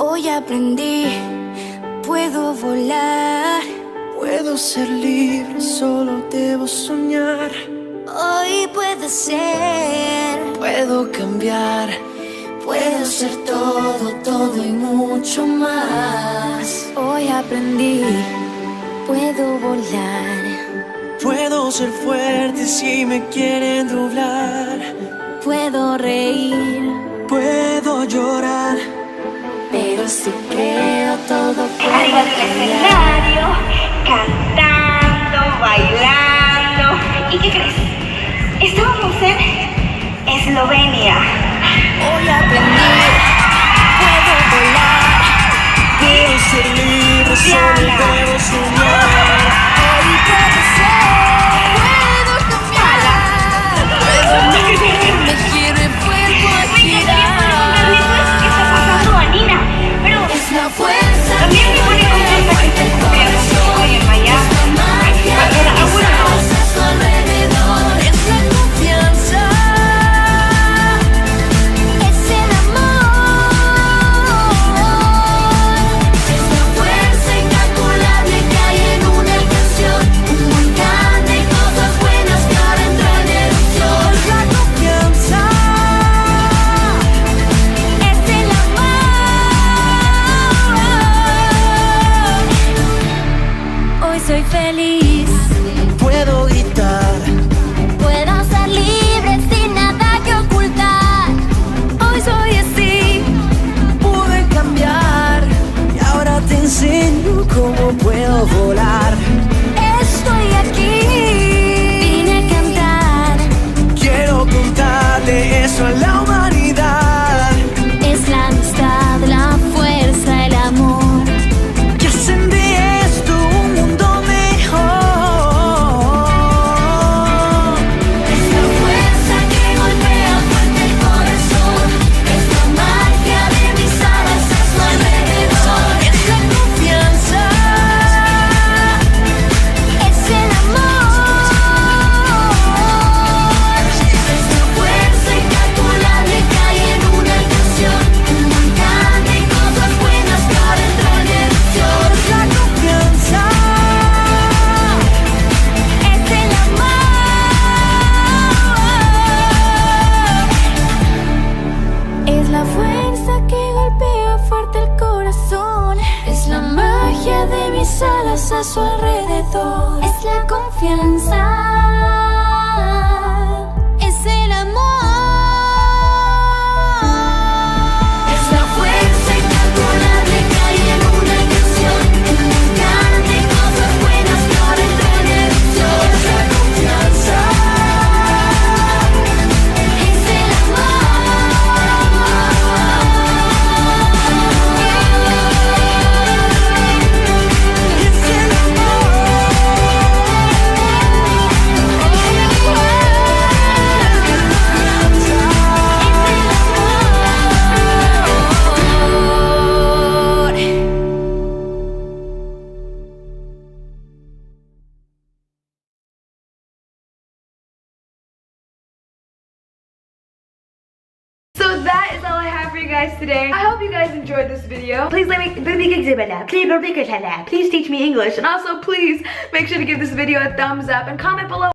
Hoy aprendí, puedo volar. Puedo ser libre, solo debo soñar. Hoy puedo ser, Puedo cambiar, puedo ser todo, todo y mucho más. Hoy aprendí, puedo volar. puedo ser fuerte si me quieren doblar. Puedo reír, Puedo llorar, pero si creo todo Arriba puede del cambiar. escenario, cantando, bailando. ¿Y qué crees? Estábamos en Eslovenia. Hoy aprendí, puedo volar. puedo ser libre, solo Diana. debo soñar. Hoy puedo ser, puedo cambiar. Me quiere vuelvo a Me encantaría girar. preguntarle qué está pasando a Nina, pero Es la fuerza también me pone contenta que estés hoy en Miami. Pero aún no. a su alrededor. Es la confianza, es el amor, es la fuerza incalculable que hay en una canción. Un volcán de cosas buenas que ahora entra en erupción. La confianza, es el amor. Hoy soy feliz. Puedo gritar, Puedo ser libre sin nada que ocultar. Hoy soy así. pude cambiar. Y ahora te enseño cómo puedo volar. Estoy aquí. Vine a cantar. Quiero contarle eso a la humanidad. Es la amistad, la fuerza, el amor. Que hacen de esto un mundo mejor. Es la fuerza que golpea fuerte el corazón. Es la magia de mis alas a su alrededor. Es la confianza. Es el amor. Es la fuerza incalculable que hay en una canción. Un volcán de cosas buenas que ahora entra en erupción. La confianza. Es el amor. Es la fuerza que golpea fuerte el corazón. Es la magia de mis alas a su alrededor. Es la confianza. Es el amor. Es la fuerza incalculable que hay en una canción. Un volcán de cosas buenas que ahora entra en erupción. Es la confianza. Es el amor. So that is all I have for you guys today. I hope you guys enjoyed this video. Please teach me English, and also please make sure to give this video a thumbs up and comment below